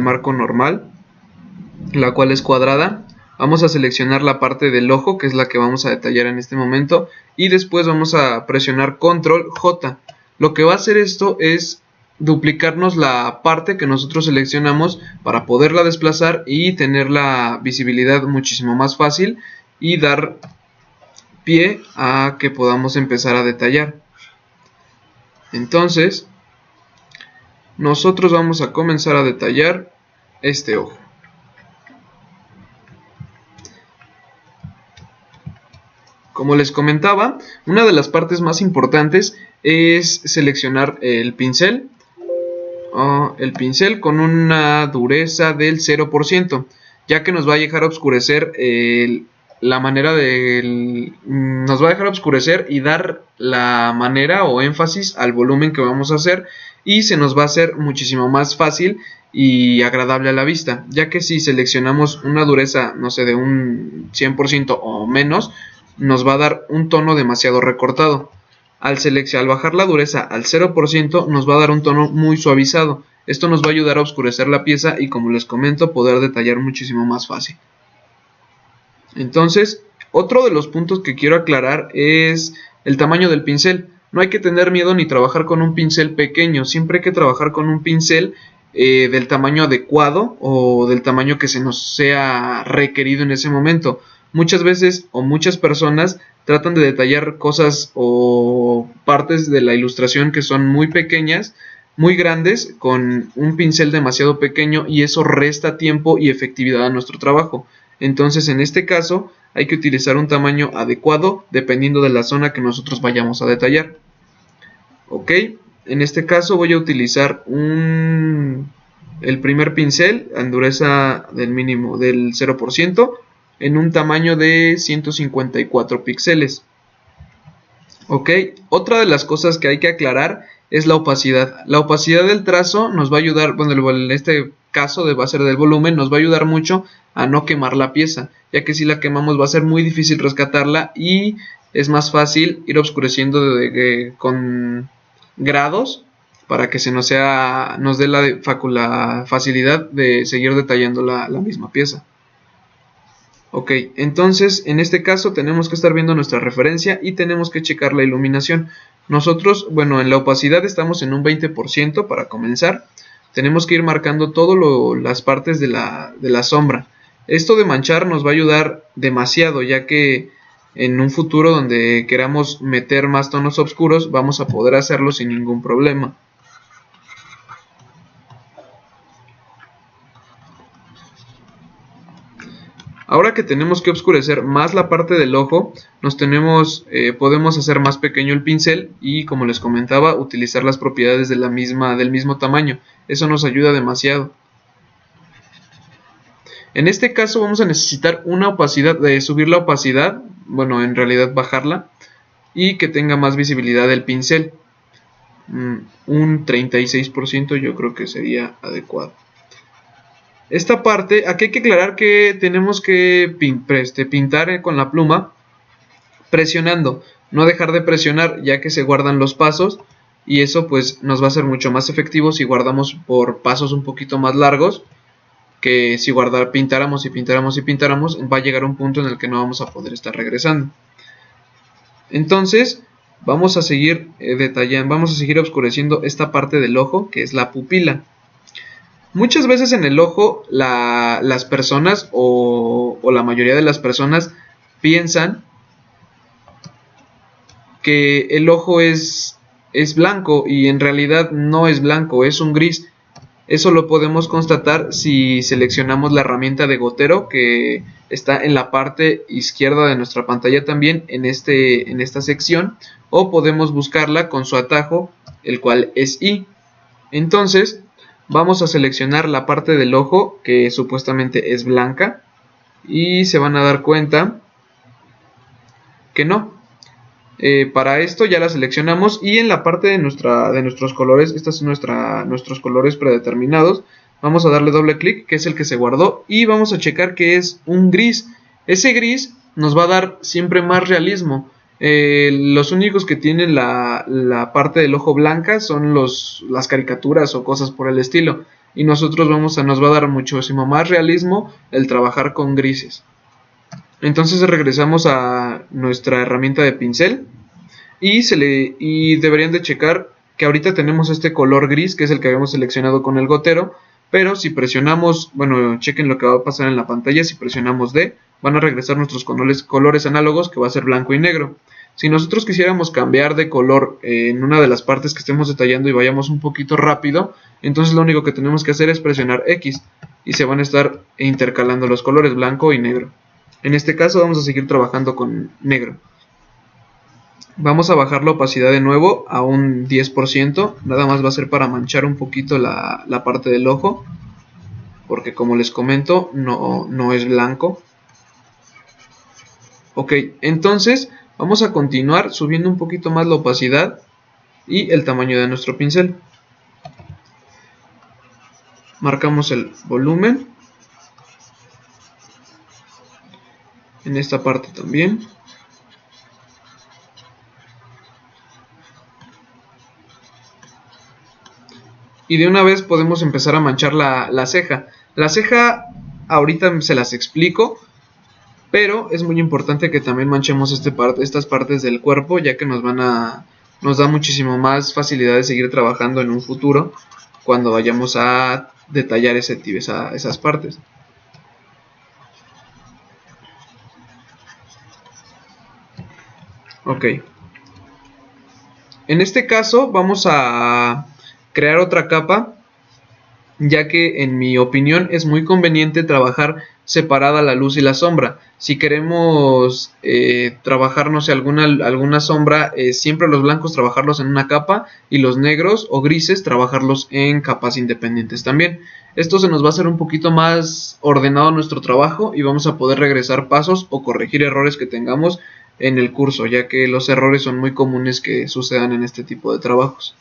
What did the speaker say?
marco normal, la cual es cuadrada. Vamos a seleccionar la parte del ojo, que es la que vamos a detallar en este momento, y después vamos a presionar Control J. Lo que va a hacer esto es duplicarnos la parte que nosotros seleccionamos para poderla desplazar y tener la visibilidad muchísimo más fácil y dar pie a que podamos empezar a detallar. Entonces, nosotros vamos a comenzar a detallar este ojo. Como les comentaba, una de las partes más importantes es seleccionar el pincel con una dureza del 0%, ya que nos va a dejar oscurecer nos va a dejar oscurecer y dar la manera o énfasis al volumen que vamos a hacer, y se nos va a hacer muchísimo más fácil y agradable a la vista, ya que si seleccionamos una dureza, no sé, de un 100% o menos, nos va a dar un tono demasiado recortado. Al bajar la dureza al 0% nos va a dar un tono muy suavizado. Esto nos va a ayudar a oscurecer la pieza y, como les comento, poder detallar muchísimo más fácil. Entonces, otro de los puntos que quiero aclarar es el tamaño del pincel. No hay que tener miedo ni trabajar con un pincel pequeño. Siempre hay que trabajar con un pincel del tamaño adecuado o del tamaño que se nos sea requerido en ese momento. Muchas veces o muchas personas tratan de detallar cosas o partes de la ilustración que son muy pequeñas, muy grandes, con un pincel demasiado pequeño, y eso resta tiempo y efectividad a nuestro trabajo. Entonces, en este caso, hay que utilizar un tamaño adecuado dependiendo de la zona que nosotros vayamos a detallar. Ok, en este caso voy a utilizar el primer pincel en dureza del mínimo del 0%, en un tamaño de 154 píxeles. Ok, otra de las cosas que hay que aclarar es la opacidad. La opacidad del trazo nos va a ayudar, bueno, en este caso va a ser del volumen, nos va a ayudar mucho a no quemar la pieza, ya que si la quemamos va a ser muy difícil rescatarla y es más fácil ir oscureciendo con grados para que nos dé la facilidad de seguir detallando la misma pieza. Ok, entonces en este caso tenemos que estar viendo nuestra referencia y tenemos que checar la iluminación. Nosotros, bueno, en la opacidad estamos en un 20% para comenzar. Tenemos que ir marcando todas las partes de la sombra. Esto de manchar nos va a ayudar demasiado, ya que en un futuro donde queramos meter más tonos oscuros vamos a poder hacerlo sin ningún problema. Ahora que tenemos que oscurecer más la parte del ojo, podemos hacer más pequeño el pincel y, como les comentaba, utilizar las propiedades del mismo tamaño. Eso nos ayuda demasiado. En este caso vamos a necesitar una opacidad, subir la opacidad, bueno, en realidad bajarla, y que tenga más visibilidad el pincel. Un 36% yo creo que sería adecuado. Esta parte, aquí hay que aclarar que tenemos que pintar con la pluma presionando, no dejar de presionar, ya que se guardan los pasos, y eso pues nos va a ser mucho más efectivo si guardamos por pasos un poquito más largos, que si pintáramos y pintáramos y pintáramos, va a llegar un punto en el que no vamos a poder estar regresando. Entonces vamos a seguir detallando, vamos a seguir oscureciendo esta parte del ojo, que es la pupila. Muchas veces en el ojo las personas o la mayoría de las personas piensan que el ojo es blanco, y en realidad no es blanco, es un gris. Eso lo podemos constatar si seleccionamos la herramienta de gotero, que está en la parte izquierda de nuestra pantalla también en esta sección, o podemos buscarla con su atajo, el cual es I. Entonces vamos a seleccionar la parte del ojo que supuestamente es blanca, y se van a dar cuenta que no. Para esto ya la seleccionamos, y en la parte de nuestros colores, estos son nuestros colores predeterminados, vamos a darle doble clic, que es el que se guardó, y vamos a checar que es un gris. Ese gris nos va a dar siempre más realismo. Los únicos que tienen la parte del ojo blanca son las caricaturas o cosas por el estilo. y nos va a dar muchísimo más realismo el trabajar con grises. Entonces regresamos a nuestra herramienta de pincel y deberían de checar que ahorita tenemos este color gris, que es el que habíamos seleccionado con el gotero, pero si presionamos, bueno, chequen lo que va a pasar en la pantalla. Si presionamos D, van a regresar nuestros colores análogos, que va a ser blanco y negro. Si nosotros quisiéramos cambiar de color en una de las partes que estemos detallando y vayamos un poquito rápido, entonces lo único que tenemos que hacer es presionar X y se van a estar intercalando los colores blanco y negro. En este caso vamos a seguir trabajando con negro. Vamos a bajar la opacidad de nuevo a un 10%, nada más va a ser para manchar un poquito la parte del ojo, porque como les comento, no es blanco. Ok, entonces vamos a continuar subiendo un poquito más la opacidad y el tamaño de nuestro pincel. Marcamos el volumen, en esta parte también. Y de una vez podemos empezar a manchar la ceja. La ceja ahorita se las explico, pero es muy importante que también manchemos estas partes del cuerpo, ya que nos da muchísimo más facilidad de seguir trabajando en un futuro cuando vayamos a detallar esas partes. Ok. En este caso vamos a crear otra capa, ya que en mi opinión es muy conveniente trabajar separada la luz y la sombra. Si queremos trabajar, no sé, alguna sombra, siempre los blancos trabajarlos en una capa y los negros o grises trabajarlos en capas independientes también. Esto se nos va a hacer un poquito más ordenado nuestro trabajo y vamos a poder regresar pasos o corregir errores que tengamos en el curso, ya que los errores son muy comunes que sucedan en este tipo de trabajos.